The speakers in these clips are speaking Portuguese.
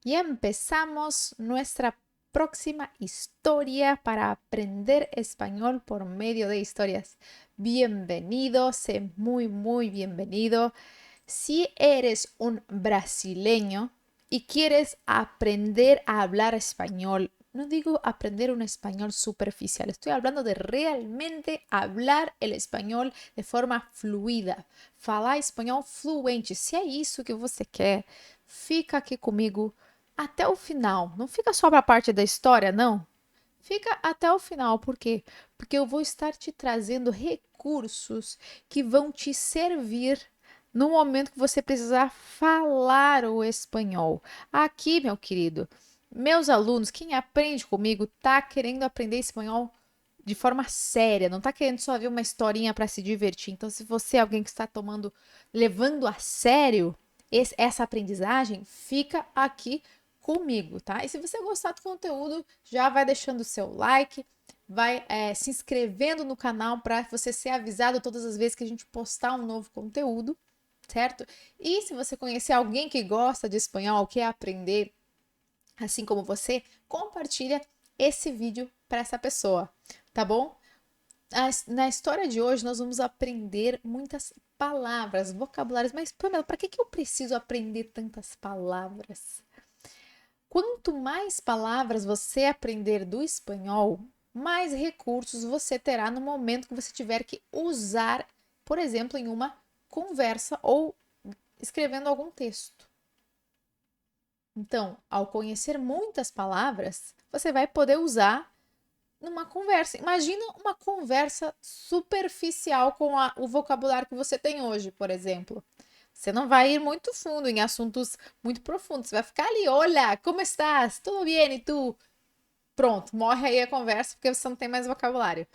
Y empezamos nuestra próxima historia para aprender español por medio de historias. Bienvenido, sé muy bienvenido. Si eres un brasileño y quieres aprender a hablar español, no digo aprender un español superficial, estoy hablando de realmente hablar el español de forma fluida, falar espanhol fluente. Se é isso que você quer, fica aqui comigo até o final. Não fica só para a parte da história, não. Fica até o final, por quê? Porque eu vou estar te trazendo recursos que vão te servir no momento que você precisar falar o espanhol. Aqui, meu querido, meus alunos, quem aprende comigo, tá querendo aprender espanhol de forma séria, não tá querendo só ver uma historinha para se divertir. Então, se você é alguém que está levando a sério essa aprendizagem, fica aqui comigo, tá? E se você gostar do conteúdo, já vai deixando o seu like, vai se inscrevendo no canal para você ser avisado todas as vezes que a gente postar um novo conteúdo, certo? E se você conhecer alguém que gosta de espanhol, quer aprender assim como você, compartilha esse vídeo para essa pessoa, tá bom? Na história de hoje, nós vamos aprender muitas palavras, vocabulários. Mas, Pamela, para que eu preciso aprender tantas palavras? Quanto mais palavras você aprender do espanhol, mais recursos você terá no momento que você tiver que usar, por exemplo, em uma conversa ou escrevendo algum texto. Então, ao conhecer muitas palavras, você vai poder usar numa conversa. Imagina uma conversa superficial com o vocabulário que você tem hoje, por exemplo. Você não vai ir muito fundo em assuntos muito profundos. Você vai ficar ali, olha, como estás? Tudo bem? E tu? Pronto, morre aí a conversa porque você não tem mais vocabulário.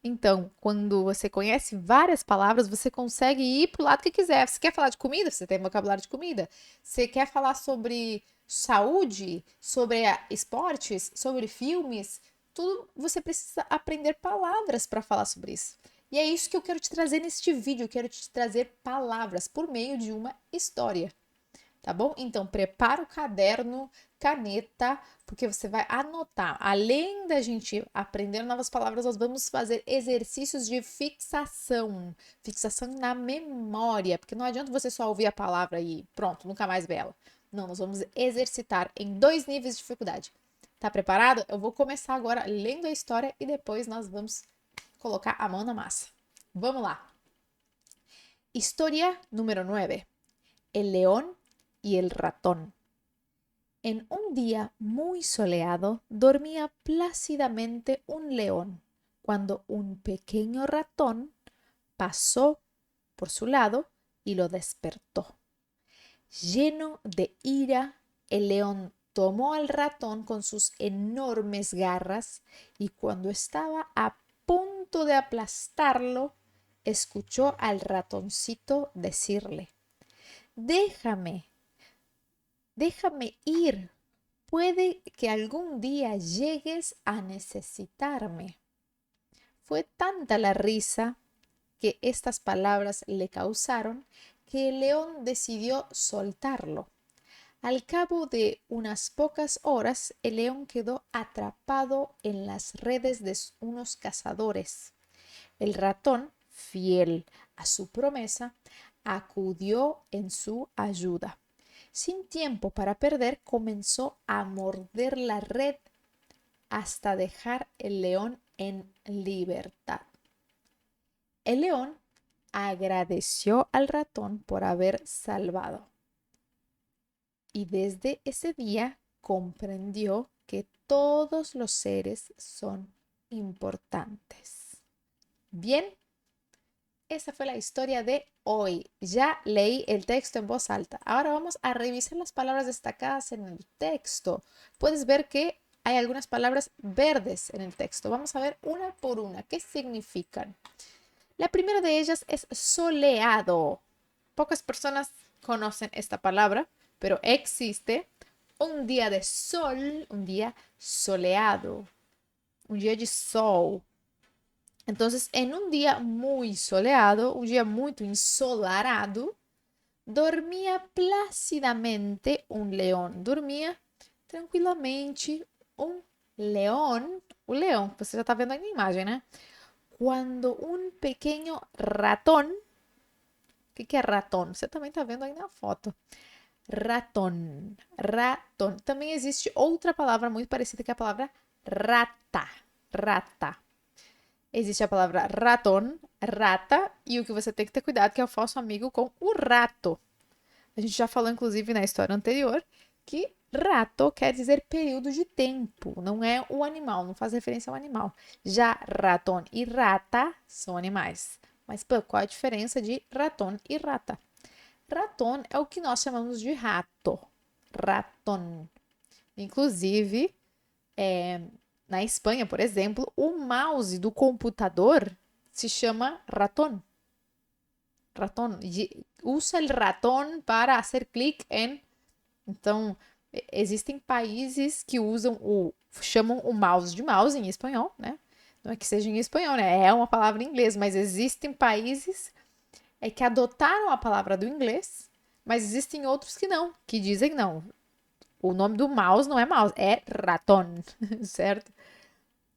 Então, quando você conhece várias palavras, você consegue ir para o lado que quiser. Você quer falar de comida? Você tem vocabulário de comida. Você quer falar sobre saúde, sobre esportes, sobre filmes? Tudo você precisa aprender palavras para falar sobre isso. E é isso que eu quero te trazer neste vídeo. Eu quero te trazer palavras por meio de uma história. Tá bom? Então, prepara o caderno, caneta, porque você vai anotar. Além da gente aprender novas palavras, nós vamos fazer exercícios de fixação. Fixação na memória, porque não adianta você só ouvir a palavra e pronto, nunca mais vê ela. Não, nós vamos exercitar em 2 níveis de dificuldade. Tá preparado? Eu vou começar agora lendo a história e depois nós vamos colocar a mão na massa. Vamos lá. Historia número 9. El león y el ratón. En un día muy soleado dormía plácidamente un león cuando un pequeño ratón pasó por su lado y lo despertó. Lleno de ira, el león tomó al ratón con sus enormes garras y cuando estaba a punto de aplastarlo, escuchó al ratoncito decirle: Déjame, déjame ir. Puede que algún día llegues a necesitarme. Fue tanta la risa que estas palabras le causaron que el león decidió soltarlo. Al cabo de unas pocas horas, el león quedó atrapado en las redes de unos cazadores. El ratón, fiel a su promesa, acudió en su ayuda. Sin tiempo para perder, comenzó a morder la red hasta dejar el león en libertad. El león agradeció al ratón por haber salvado y desde ese día comprendió que todos los seres son importantes. Bien, esa fue la historia de hoy. Ya leí el texto en voz alta. Ahora vamos a revisar las palabras destacadas en el texto. Puedes ver que hay algunas palabras verdes en el texto. Vamos a ver una por una. ¿Qué significan? La primera de ellas es soleado. Pocas personas conocen esta palabra, pero existe un día de sol, un día soleado, un día de sol. Entonces, en un día muy soleado, un día muy ensolarado, dormía plácidamente un león. Dormía tranquilamente um leão, o leão, você já está vendo aí na imagem, né? Quando um pequeno ratón, o que é ratón? Você também está vendo aí na foto. Ratón, ratón. Também existe outra palavra muito parecida que é a palavra rata, rata. Existe a palavra ratón, rata, e o que você tem que ter cuidado que é o falso amigo com o rato. A gente já falou, inclusive, na história anterior, que rato quer dizer período de tempo, não é o animal, não faz referência ao animal. Já ratón e rata são animais. Mas qual a diferença de ratón e rata? Ratón é o que nós chamamos de rato. Ratón. Inclusive, na Espanha, por exemplo, o mouse do computador se chama ratón. Ratón. Usa o ratón para fazer clique em. Então, existem países que chamam o mouse de mouse em espanhol, né? Não é que seja em espanhol, né? É uma palavra em inglês, mas existem países que adotaram a palavra do inglês, mas existem outros que não, que dizem não. O nome do mouse não é mouse, é ratón, certo?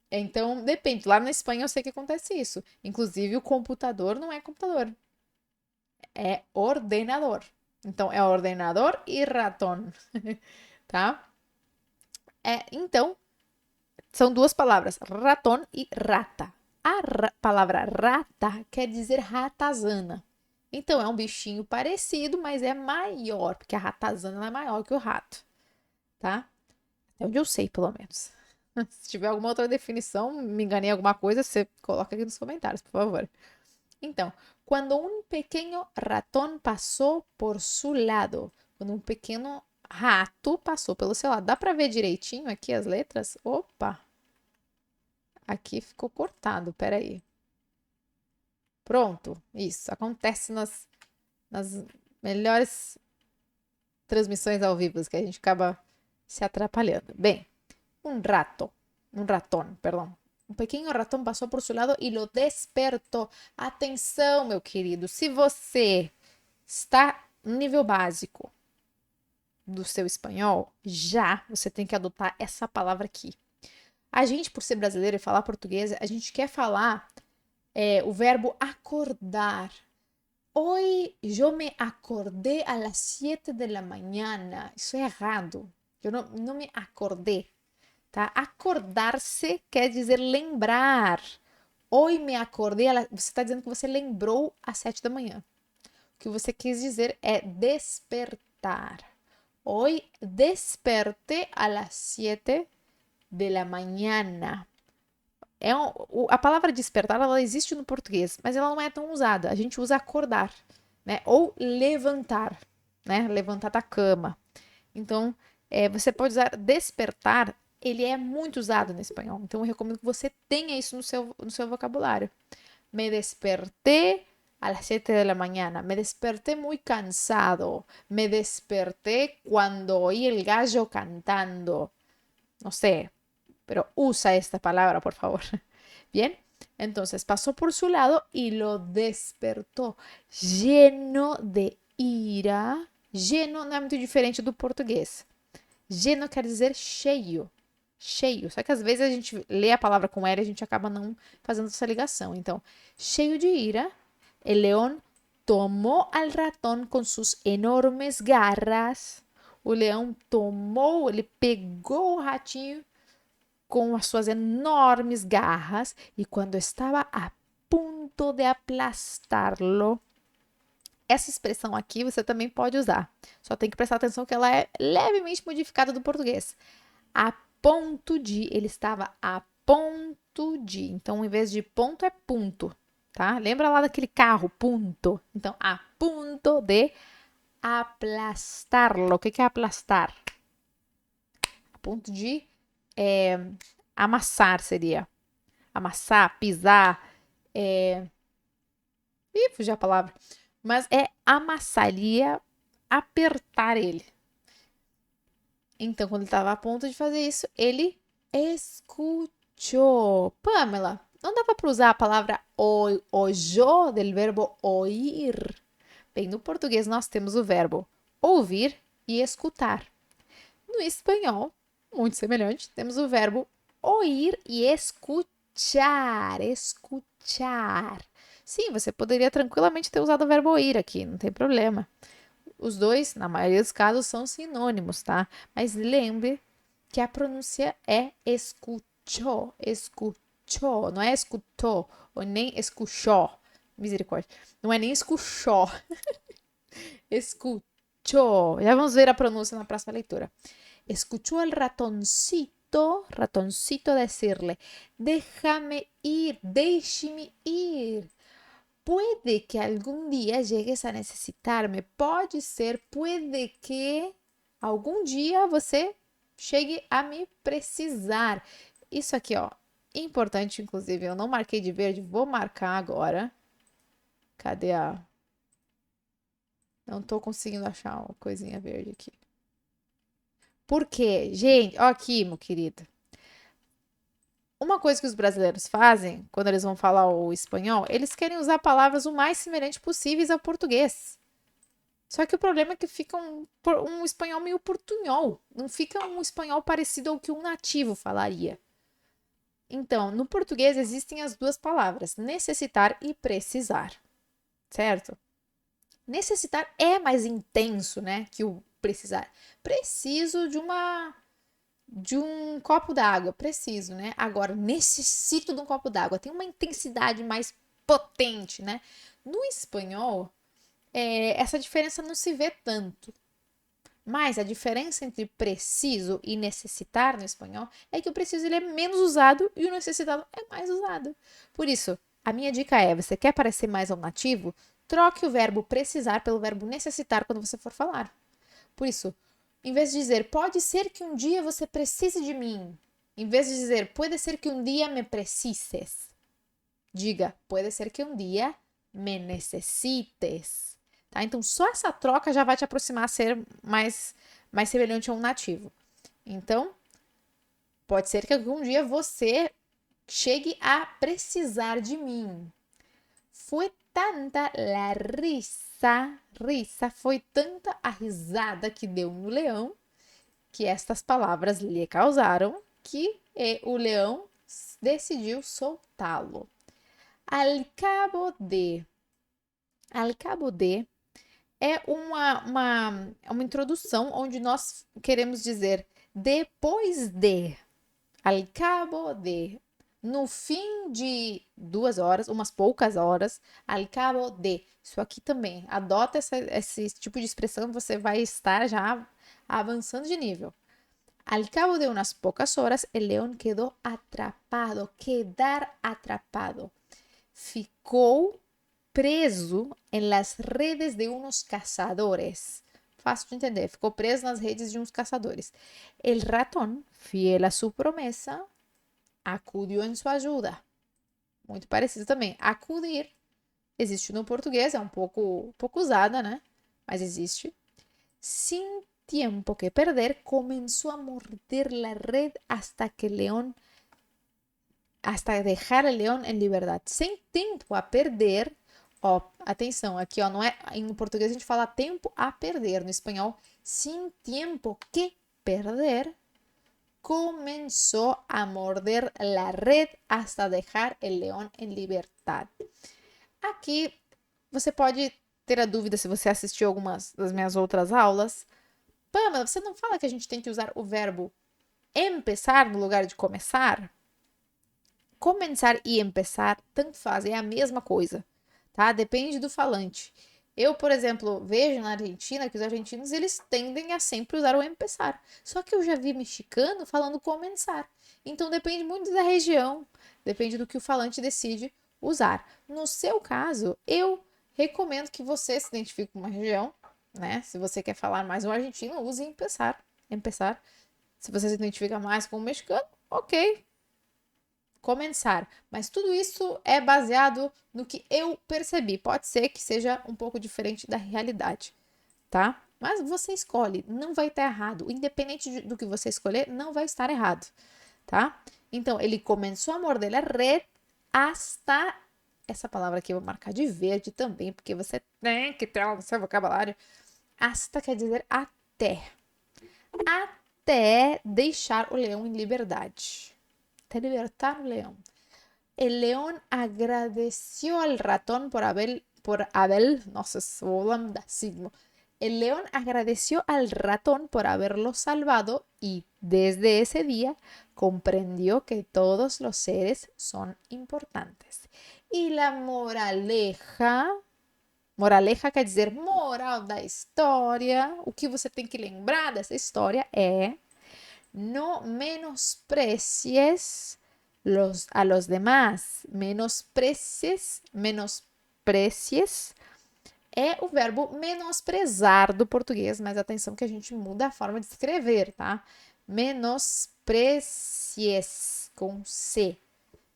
Então, depende. Lá na Espanha eu sei que acontece isso. Inclusive, o computador não é computador, é ordenador. Então, é ordenador e ratón, tá? Então, são duas palavras, ratón e rata. A palavra rata quer dizer ratazana. Então, é um bichinho parecido, mas é maior, porque a ratazana é maior que o rato, tá? É onde eu sei, pelo menos. Se tiver alguma outra definição, me enganei em alguma coisa, você coloca aqui nos comentários, por favor. Então, quando um pequeno ratón passou por seu lado, quando um pequeno rato passou pelo seu lado. Dá para ver direitinho aqui as letras? Opa! Aqui ficou cortado, peraí. Pronto, isso. Acontece nas melhores transmissões ao vivo, que a gente acaba se atrapalhando. Bem, um ratón, perdão. Um pequeno ratón passou por seu lado e lo despertou. Atenção, meu querido, se você está no nível básico do seu espanhol, já você tem que adotar essa palavra aqui. A gente, por ser brasileiro e falar português, a gente quer falar o verbo acordar. Hoy yo me acordé a las 7 de la mañana. Isso é errado. Eu não me acordei. Tá? Acordar-se quer dizer lembrar. Hoy me acordei. Você está dizendo que você lembrou às 7 da manhã. O que você quis dizer é despertar. Hoy desperté a las 7 de la mañana. A palavra despertar, ela existe no português, mas ela não é tão usada. A gente usa acordar, né? Ou levantar, né? Levantar da cama. Então, você pode usar despertar, ele é muito usado no espanhol. Então, eu recomendo que você tenha isso no seu vocabulário. Me desperté a las 7 de la mañana. Me desperté muy cansado. Me desperté cuando oí el gallo cantando. No sé, pero usa esta palabra, por favor. Bien, entonces pasó por su lado y lo despertó, lleno de ira. Lleno não é muito diferente do português. Lleno quer dizer cheio, cheio. Só que às vezes a gente lê a palavra com L e a gente acaba não fazendo essa ligação. Então, cheio de ira, el león tomó al ratón con sus enormes garras. O leão tomou, ele pegou o ratinho com as suas enormes garras e quando estava a ponto de aplastar-lo. Essa expressão aqui você também pode usar. Só tem que prestar atenção que ela é levemente modificada do português. A ponto de, ele estava a ponto de. Então, em vez de ponto, é ponto, tá? Lembra lá daquele carro, ponto. Então, a ponto de aplastar-lo. O que é aplastar? A ponto de amassar seria. Amassar, pisar, fugiu a palavra. Mas amassar, ele ia apertar ele. Então, quando ele estava a ponto de fazer isso, ele escutou. Pamela, não dava para usar a palavra oyó del verbo oír? Bem, no português nós temos o verbo ouvir e escutar. No espanhol, muito semelhante, temos o verbo oír e escuchar. Escuchar. Sim, você poderia tranquilamente ter usado o verbo oír aqui, não tem problema. Os dois, na maioria dos casos, são sinônimos, tá? Mas lembre que a pronúncia é escuchó, escuchó, não é escutou, ou nem escuchó. Misericórdia. Não é nem escuchó, escuchó. Já vamos ver a pronúncia na próxima leitura. Escuchó el ratoncito decirle, déjame ir, déjame ir. Puede que algún día llegues a necessitar-me. Pode ser, puede que algum dia você chegue a me precisar. Isso aqui, ó, importante, inclusive, eu não marquei de verde, vou marcar agora. Cadê a... Não tô conseguindo achar uma coisinha verde aqui. Por quê? Gente, ó aqui, meu querido. Uma coisa que os brasileiros fazem, quando eles vão falar o espanhol, eles querem usar palavras o mais semelhantes possíveis ao português. Só que o problema é que fica um espanhol meio portunhol. Não fica um espanhol parecido ao que um nativo falaria. Então, no português existem as duas palavras, necessitar e precisar. Certo? Necessitar é mais intenso, né, que o precisar. Preciso de um copo d'água, preciso, né? Agora, necessito de um copo d'água. Tem uma intensidade mais potente, né? No espanhol, essa diferença não se vê tanto. Mas a diferença entre preciso e necessitar no espanhol é que o preciso ele é menos usado e o necessitado é mais usado. Por isso, a minha dica é: você quer parecer mais ao nativo? Troque o verbo precisar pelo verbo necessitar quando você for falar. Por isso, em vez de dizer pode ser que um dia você precise de mim, em vez de dizer pode ser que um dia me precises, diga pode ser que um dia me necessites. Tá? Então, só essa troca já vai te aproximar a ser mais semelhante a um nativo. Então, pode ser que algum dia você chegue a precisar de mim. Foi tanta la risa, foi tanta a risada que deu no leão, que estas palavras lhe causaram, que o leão decidiu soltá-lo. Al cabo de é uma introdução onde nós queremos dizer depois de, al cabo de, no fim de 2 horas, umas poucas horas, al cabo de. Isso aqui também, adota esse tipo de expressão, você vai estar já avançando de nível. Al cabo de unas pocas horas, el león quedó atrapado, quedar atrapado. Ficou preso em las redes de unos cazadores. Fácil de entender, ficou preso nas redes de uns caçadores. El ratón, fiel a su promesa, acudiu em sua ajuda. Muito parecido também. Acudir existe no português, é um pouco usada, né? Mas existe. Sin tiempo que perder, começou a morder la red hasta dejar el león en libertad. Sem tempo a perder, ó, atenção, aqui ó, não é, em português a gente fala tempo a perder, no espanhol, sin tiempo que perder, começou a morder la red hasta dejar el león en libertad. Aqui você pode ter a dúvida se você assistiu algumas das minhas outras aulas. Pamela, você não fala que a gente tem que usar o verbo empezar no lugar de começar? Começar e empezar, tanto faz, é a mesma coisa, tá? Depende do falante. Eu, por exemplo, vejo na Argentina que os argentinos, eles tendem a sempre usar o empezar. Só que eu já vi mexicano falando começar. Então, depende muito da região, depende do que o falante decide usar. No seu caso, eu recomendo que você se identifique com uma região, né? Se você quer falar mais o argentino, use empezar. Empezar. Se você se identifica mais com o mexicano, ok, começar. Mas tudo isso é baseado no que eu percebi. Pode ser que seja um pouco diferente da realidade, tá? Mas você escolhe, não vai estar errado. Independente do que você escolher, não vai estar errado, tá? Então, ele começou a morder a red hasta... Essa palavra aqui eu vou marcar de verde também, porque você tem que ter no seu vocabulário. Hasta quer dizer até. Até até deixar o leão em liberdade. Até libertar o leão. El león agradeció al ratón nossa, holandasismo. El león agradeció al ratón por haberlo salvado y desde ese día comprendió que todos los seres son importantes. Y la moraleja quer dizer moral da história. O que você tem que lembrar dessa história é: no menosprecies a los demás. Menosprecies é o verbo menosprezar do português, mas atenção que a gente muda a forma de escrever, tá? Menosprecies com C.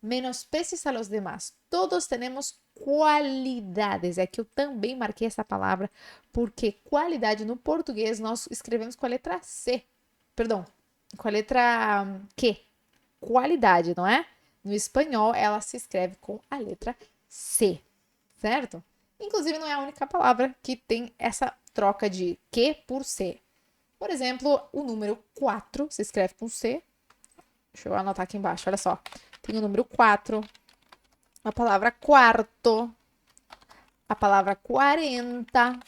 Menosprecies a los demás. Todos temos qualidades. É que eu também marquei essa palavra porque qualidade no português nós escrevemos com a letra C. Perdão, com a letra Q. Qualidade, não é? No espanhol, ela se escreve com a letra C, certo? Inclusive, não é a única palavra que tem essa troca de Q por C. Por exemplo, o número 4 se escreve com C. Deixa eu anotar aqui embaixo, olha só. Tem o número 4, a palavra quarto, a palavra 40,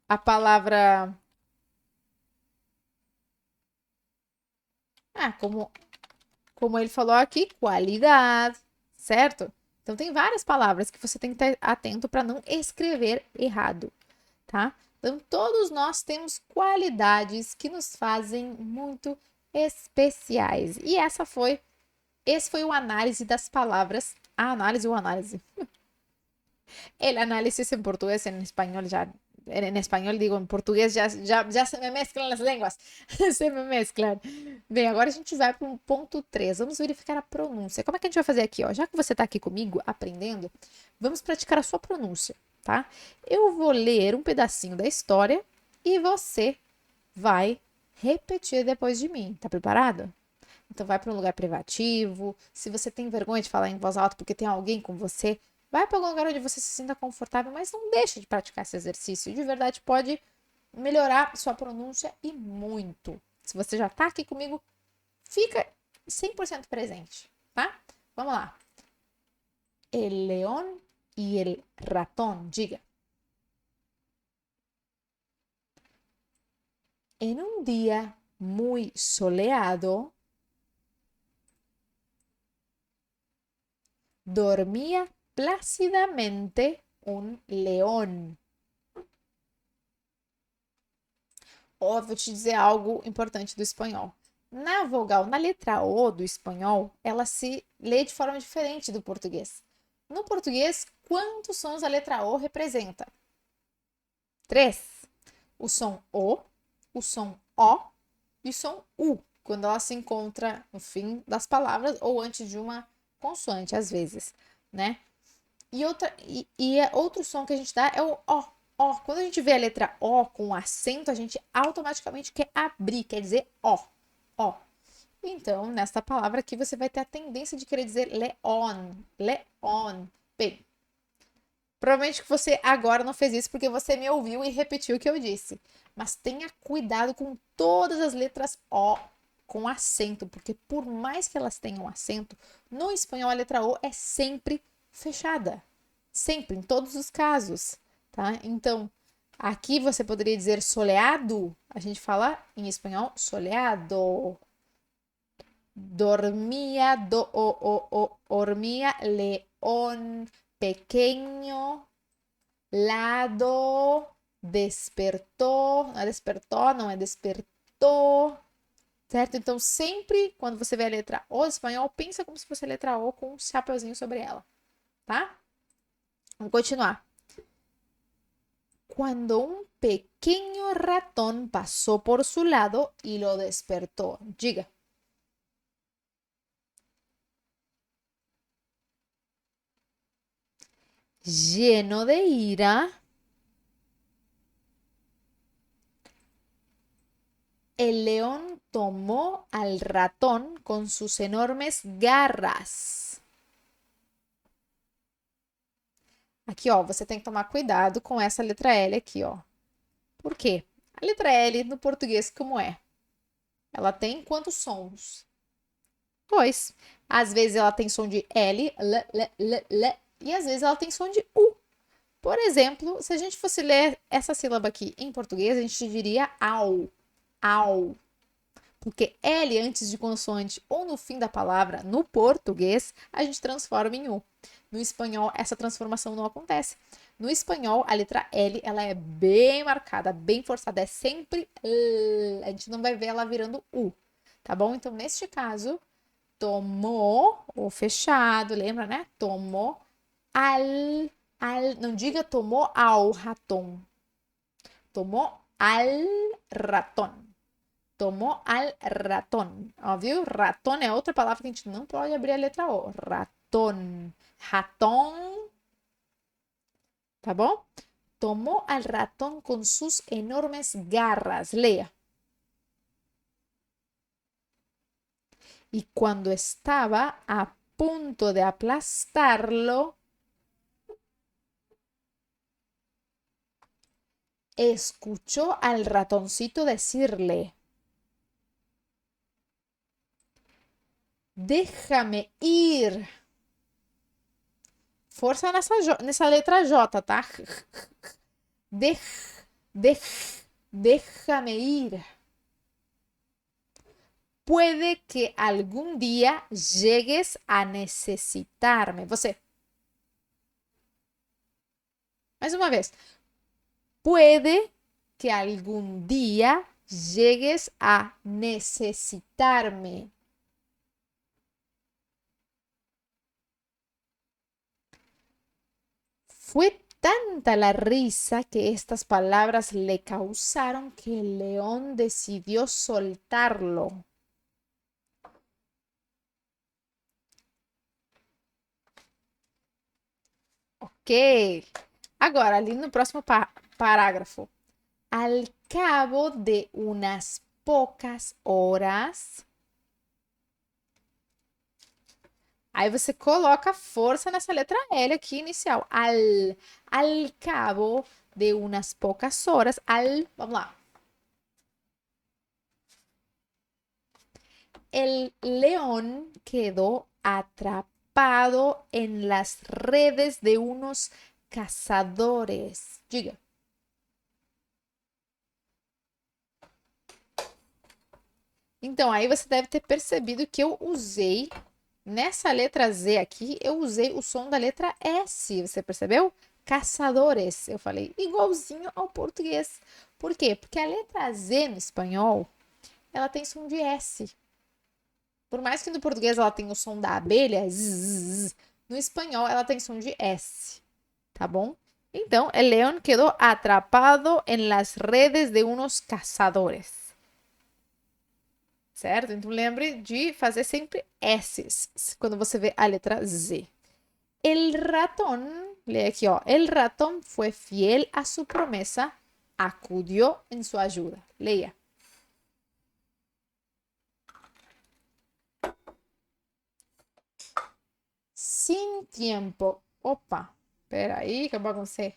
a palavra... como ele falou aqui, qualidade, certo? Então, tem várias palavras que você tem que estar atento para não escrever errado, tá? Então, todos nós temos qualidades que nos fazem muito especiais. E esse foi o análise das palavras. A análise ou análise? El análisis en portugués, en español ya, en español digo, em português já se me mesclam as línguas, se me mesclam. Bem, agora a gente vai para um ponto 3, vamos verificar a pronúncia. Como é que a gente vai fazer aqui, ó? Já que você está aqui comigo aprendendo, vamos praticar a sua pronúncia, tá? Eu vou ler um pedacinho da história e você vai repetir depois de mim, tá preparado? Então vai para um lugar privativo, se você tem vergonha de falar em voz alta porque tem alguém com você, vai para algum lugar onde você se sinta confortável, mas não deixe de praticar esse exercício. De verdade, pode melhorar sua pronúncia e muito. Se você já tá aqui comigo, fica 100% presente, tá? Vamos lá. El león y el ratón. Diga. En un día muy soleado, dormía plácidamente um leão. Ó, vou te dizer algo importante do espanhol. Na vogal, na letra O do espanhol, ela se lê de forma diferente do português. No português, quantos sons a letra O representa? 3. O som O, o som O e o som U, quando ela se encontra no fim das palavras ou antes de uma consoante, às vezes, né? E outro som que a gente dá é o O. O. Quando a gente vê a letra O com acento, a gente automaticamente quer abrir, quer dizer O. O. Então, nesta palavra aqui, você vai ter a tendência de querer dizer león. León. Bem, provavelmente que você agora não fez isso porque você me ouviu e repetiu o que eu disse. Mas tenha cuidado com todas as letras O com acento, porque por mais que elas tenham acento, no espanhol a letra O é sempre fechada. Sempre, em todos os casos, tá? Então, aqui você poderia dizer soleado, a gente fala em espanhol soleado. Dormía, dormía, león, pequeño, lado, despertou, não é despertou, não é despertou, certo? Então, sempre quando você vê a letra O em espanhol, pensa como se fosse a letra O com um chapeuzinho sobre ela, tá? Vamos continuar. Cuando un pequeño ratón pasó por su lado y lo despertó. Diga. Lleno de ira, el león tomó al ratón con sus enormes garras. Aqui, ó, você tem que tomar cuidado com essa letra L aqui, ó. Por quê? A letra L no português como é? Ela tem quantos sons? Dois. Às vezes ela tem som de L, L, e às vezes ela tem som de U. Por exemplo, se a gente fosse ler essa sílaba aqui em português, a gente diria au, au. Porque L antes de consoante ou no fim da palavra, no português, a gente transforma em U. No espanhol, essa transformação não acontece. No espanhol, a letra L, ela é bem marcada, bem forçada, é sempre L. A gente não vai ver ela virando U, tá bom? Então, neste caso, tomou, ou fechado, lembra, né? Tomou não diga tomou ao ratón. Tomou al ratón. Tomou al ratón. Ó, viu? Ratón é outra palavra que a gente não pode abrir a letra O. Ratón. Ratón. Tá bom? Tomó al ratón con sus enormes garras. Leia. Y cuando estaba a punto de aplastarlo, escuchó al ratoncito decirle: déjame ir. Força nessa letra J, tá? Déjame ir. Puede que algún día llegues a necesitarme. Você. Mais uma vez. Puede que algún día llegues a necesitarme. Fue tanta la risa que estas palabras le causaron que el león decidió soltarlo. Ok. Agora, ali no próximo parágrafo. Al cabo de unas pocas horas. Aí você coloca força nessa letra L aqui inicial. Al cabo de unas pocas horas. Vamos lá. El león quedó atrapado en las redes de unos cazadores. Diga. Então, aí você deve ter percebido que eu usei, nessa letra Z aqui, eu usei o som da letra S. Você percebeu? Caçadores. Eu falei igualzinho ao português. Por quê? Porque a letra Z no espanhol, ela tem som de S. Por mais que no português ela tenha o som da abelha, zzz, no espanhol ela tem som de S, tá bom? Então, el león quedó atrapado en las redes de unos cazadores. Certo? Então, lembre de fazer sempre S's quando você vê a letra Z. El ratón, leia aqui, ó. El ratón fue fiel a su promesa, acudió en su ayuda. Leia. Sin tiempo. Opa, peraí que eu baguncei.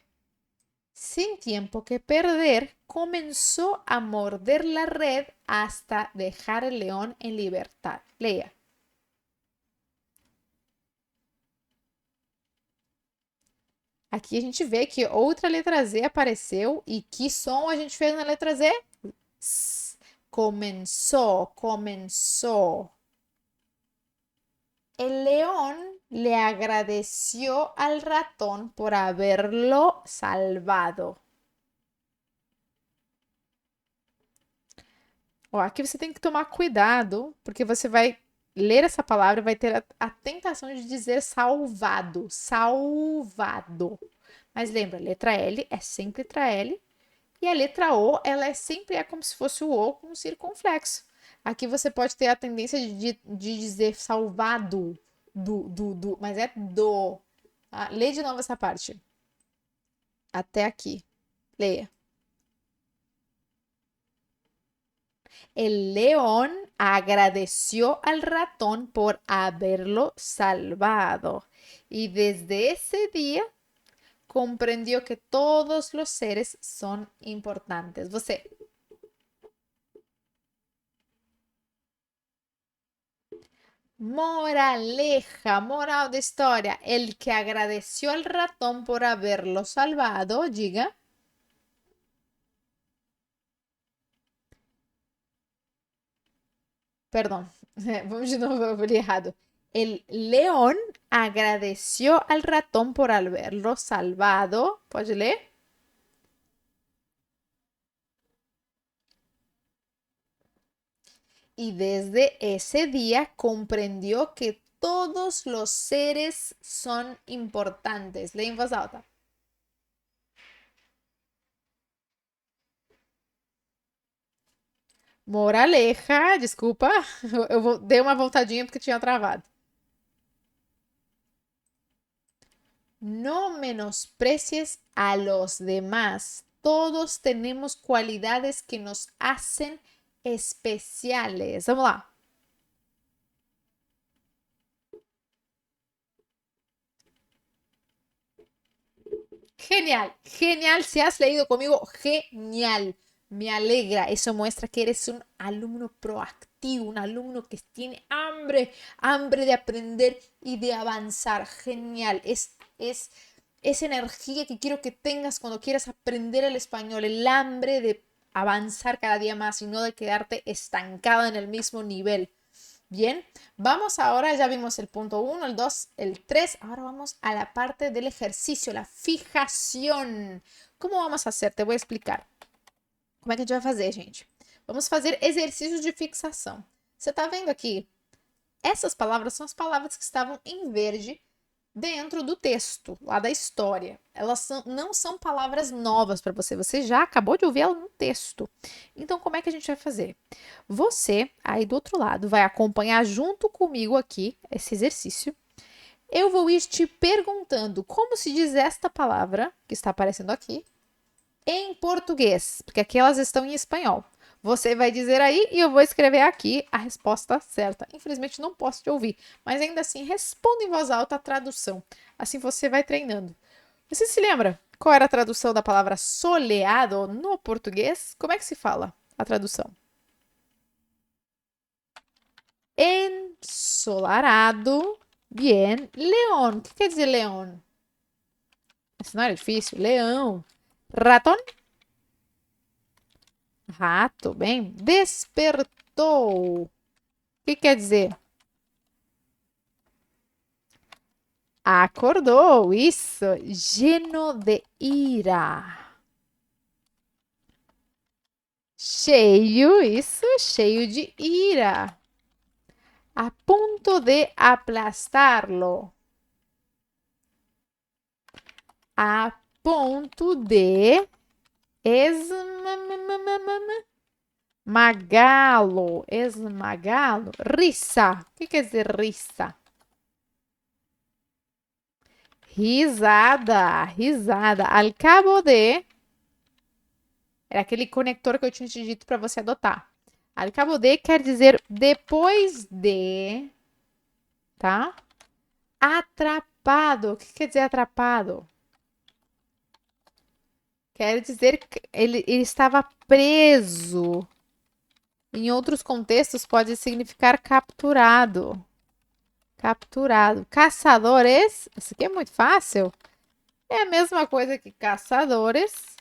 Sin tiempo que perder, comenzó a morder la red hasta dejar el león en libertad. Leia. Aqui a gente vê que outra letra Z apareceu e que som a gente fez na letra Z? Comenzó, comenzó. El león le agradeció al ratón por haberlo salvado. Ó, aqui você tem que tomar cuidado, porque você vai ler essa palavra e vai ter a tentação de dizer salvado, salvado. Mas lembra, letra L é sempre letra L e a letra O, ela sempre é como se fosse o O com um circunflexo. Aqui você pode ter a tendência de dizer salvado, mas é do. Ah, lê de novo essa parte. Até aqui. Leia. El león agradeció al ratón por haberlo salvado y desde ese día comprendió que todos los seres son importantes. Você. Moraleja, moral da história. El que agradeció al ratón por haberlo salvado, diga. Perdón, vamos de novo, eu li errado. El león agradeció al ratón por haberlo salvado. Pode ler? Y desde ese día comprendió que todos los seres son importantes. Leia em voz alta. Moraleja, desculpa, dei uma voltadinha porque tinha travado. No menosprecies a los demás. Todos tenemos cualidades que nos hacen especiales. Vamos lá. Genial, genial. Si has leído conmigo, genial. Me alegra. Eso muestra que eres un alumno proactivo, un alumno que tiene hambre de aprender y de avanzar. Genial. Es esa energía que quiero que tengas cuando quieras aprender el español, el hambre de avanzar cada día más y no de quedarte estancado en el mismo nivel. Bien, vamos ahora, ya vimos el punto 1, el 2, el 3. Ahora vamos a la parte del ejercicio, la fijación. Como vamos a hacer? Te vou explicar. Como é que a gente vai fazer, gente? Vamos fazer exercícios de fixação. Você tá vendo aqui? Essas palavras são as palavras que estavam em verde dentro do texto, lá da história. Elas não são palavras novas para você, você já acabou de ouvir ela no texto. Então, como é que a gente vai fazer? Você, aí do outro lado, vai acompanhar junto comigo aqui esse exercício. Eu vou ir te perguntando como se diz esta palavra que está aparecendo aqui em português, porque aqui elas estão em espanhol. Você vai dizer aí e eu vou escrever aqui a resposta certa. Infelizmente não posso te ouvir, mas ainda assim responda em voz alta a tradução. Assim você vai treinando. Você se lembra qual era a tradução da palavra soleado no português? Como é que se fala a tradução? Ensolarado. Bien. León. O que quer dizer león? Esse não era difícil. Leão. Ratón. Rato, bem. Despertou. O que quer dizer? Acordou, isso. Lleno de ira. Cheio, isso, cheio de ira. A ponto de aplastarlo. A ponto de esmagá-lo. Esmagá-lo. Risa. O que quer dizer risa? Risada. Risada. Al cabo de. Era aquele conector que eu tinha te dito para você adotar. Al cabo de quer dizer depois de. Tá? Atrapado. O que quer dizer atrapado? Quer dizer que ele estava preso. Em outros contextos, pode significar capturado. Capturado. Caçadores. Isso aqui é muito fácil. É a mesma coisa que caçadores,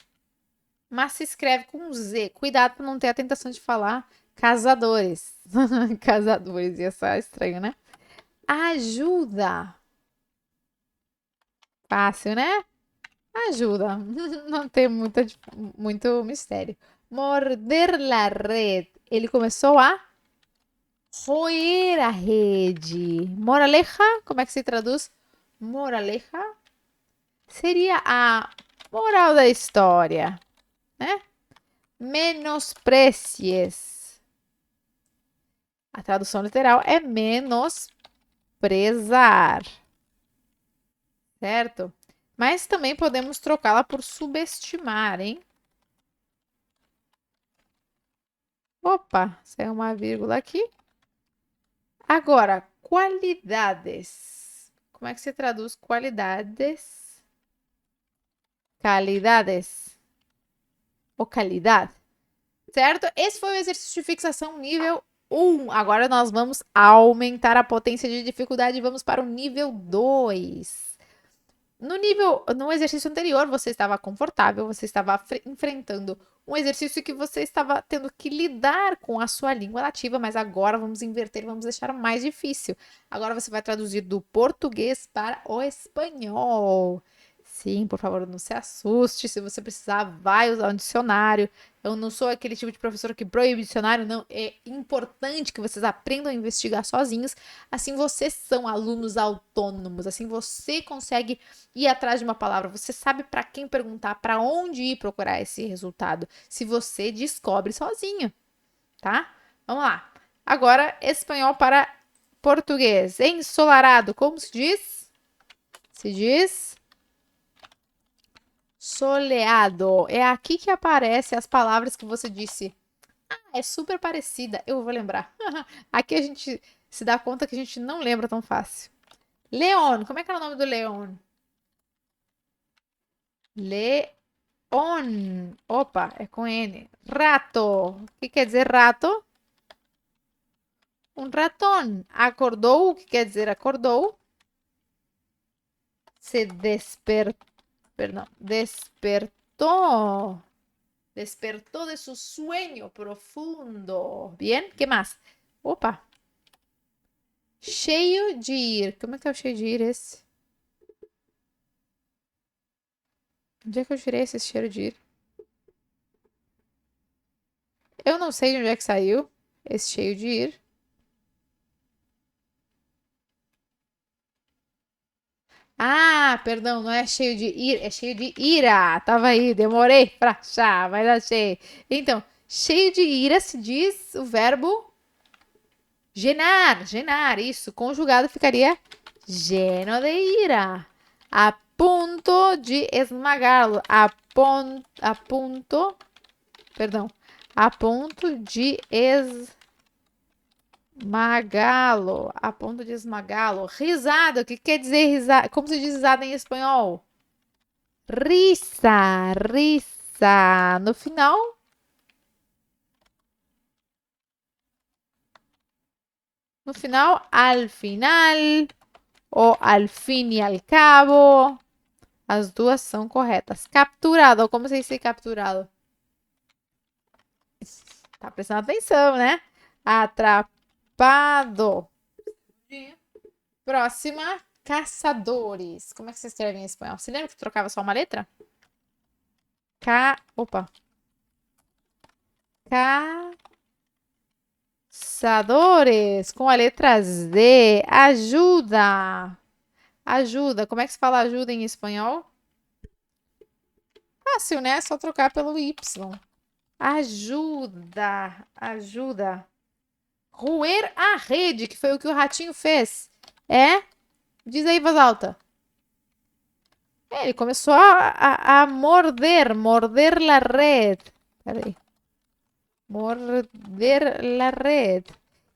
mas se escreve com Z. Cuidado para não ter a tentação de falar caçadores. Caçadores, ia ser estranho, né? Ajuda. Fácil, né? Ajuda. Não tem muito mistério. Morder la red. Ele começou a roer a rede. Moraleja, como é que se traduz? Moraleja seria a moral da história, né? Menosprecies. A tradução literal é menosprezar, certo? Mas também podemos trocá-la por subestimar, hein? Opa, saiu uma vírgula aqui. Agora, qualidades. Como é que se traduz qualidades? Qualidades. Ou qualidade. Certo? Esse foi o exercício de fixação nível 1. Agora nós vamos aumentar a potência de dificuldade e vamos para o nível 2. No exercício anterior, você estava confortável, você estava enfrentando um exercício que você estava tendo que lidar com a sua língua nativa, mas agora vamos inverter, vamos deixar mais difícil. Agora você vai traduzir do português para o espanhol. Sim, por favor, não se assuste. Se você precisar, vai usar um dicionário. Eu não sou aquele tipo de professor que proíbe dicionário, não. É importante que vocês aprendam a investigar sozinhos. Assim vocês são alunos autônomos. Assim você consegue ir atrás de uma palavra. Você sabe para quem perguntar, para onde ir procurar esse resultado. Se você descobre sozinho, tá? Vamos lá. Agora, espanhol para português. Ensolarado, como se diz? Se diz soleado. É aqui que aparecem as palavras que você disse. Ah, é super parecida. Eu vou lembrar. Aqui a gente se dá conta que a gente não lembra tão fácil. Leon. Como é que é o nome do Leon? Leon. Opa, é com N. Rato. O que quer dizer rato? Um ratón. Acordou. O que quer dizer acordou? Se despertou. Perdão. Despertou. Despertó de su sueño profundo. Bien, ¿qué más? Opa. Cheio de ir. Como é que é o cheio de ir esse? Onde é que eu tirei esse cheiro de ir? Eu não sei de onde é que saiu esse cheio de ir. Ah, perdão, não é cheio de ir, é cheio de ira. Tava aí, demorei pra achar, mas achei. Então, cheio de ira se diz o verbo genar, isso. Conjugado ficaria lleno de ira. A ponto de esmagá-lo. A ponto, perdão, a ponto de esmagá-lo. A ponto de esmagá-lo. Risada, o que quer dizer risada? Como se diz risada em espanhol? Risa, risa. No final, al final, ou al fim e al cabo. As duas são corretas. Capturado, como se diz capturado? Tá prestando atenção, né? Atrapado. Próxima, caçadores. Como é que você escreve em espanhol? Você lembra que trocava só uma letra? Opa. Caçadores. Com a letra Z. Ajuda. Ajuda. Como é que se fala ajuda em espanhol? Fácil, né? É só trocar pelo Y. Ajuda. Ajuda. Roer a rede, que foi o que o ratinho fez. É? Diz aí, voz alta. Ele começou a morder la red. Peraí. Morder la red.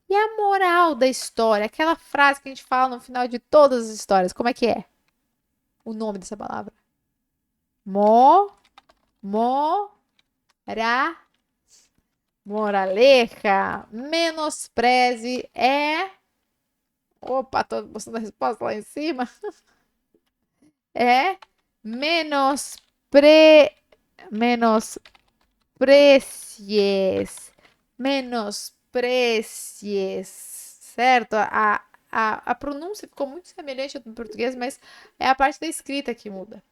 E a moral da história? Aquela frase que a gente fala no final de todas as histórias. Como é que é? O nome dessa palavra. Ra, moraleja. Menospreze é... Opa, tô mostrando a resposta lá em cima. É menosprecies. Menosprecies. Certo? A pronúncia ficou muito semelhante ao português, mas é a parte da escrita que muda.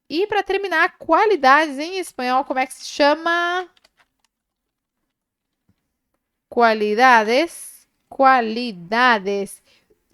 E para terminar, qualidades em espanhol, como é que se chama? Qualidades. Qualidades.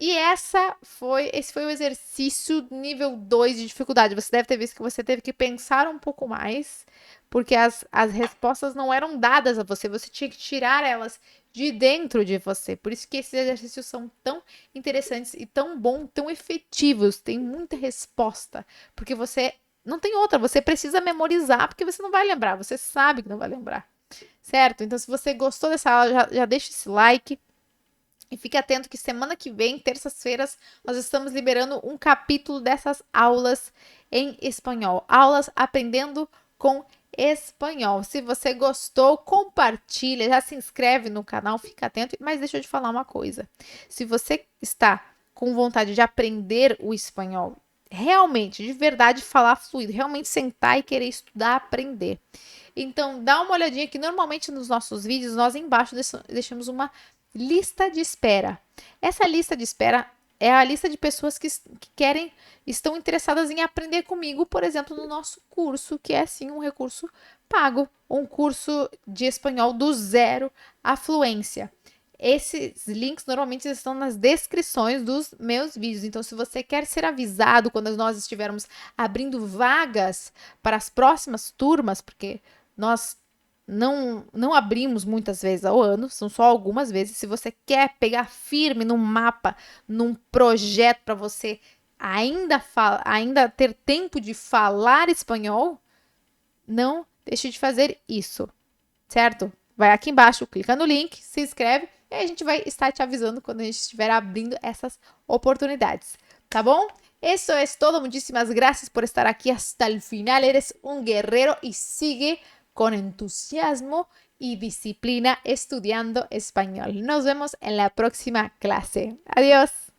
E esse foi o exercício nível 2 de dificuldade. Você deve ter visto que você teve que pensar um pouco mais, porque as respostas não eram dadas a você, você tinha que tirar elas de dentro de você. Por isso que esses exercícios são tão interessantes e tão bons, tão efetivos. Tem muita resposta, porque você não tem outra, você precisa memorizar, porque você não vai lembrar, você sabe que não vai lembrar. Certo? Então, se você gostou dessa aula, já deixa esse like. E fique atento que semana que vem, terças-feiras, nós estamos liberando um capítulo dessas aulas em espanhol. Aulas aprendendo com espanhol. Se você gostou, compartilha, já se inscreve no canal, fica atento. Mas deixa eu te falar uma coisa. Se você está com vontade de aprender o espanhol, realmente, de verdade, falar fluido, realmente sentar e querer estudar, aprender. Então, dá uma olhadinha que normalmente nos nossos vídeos, nós embaixo deixamos uma lista de espera. Essa lista de espera é a lista de pessoas que querem, estão interessadas em aprender comigo, por exemplo, no nosso curso, que é sim um recurso pago, um curso de espanhol do zero à fluência. Esses links normalmente estão nas descrições dos meus vídeos. Então, se você quer ser avisado quando nós estivermos abrindo vagas para as próximas turmas, porque nós não abrimos muitas vezes ao ano, são só algumas vezes. Se você quer pegar firme num mapa, num projeto para você ainda ter tempo de falar espanhol, não deixe de fazer isso, certo? Vai aqui embaixo, clica no link, se inscreve e aí a gente vai estar te avisando quando a gente estiver abrindo essas oportunidades, tá bom? Eso es todo. Muchísimas gracias por estar aquí hasta el final. Eres un guerrero y sigue con entusiasmo y disciplina estudiando español. Nos vemos en la próxima clase. Adiós.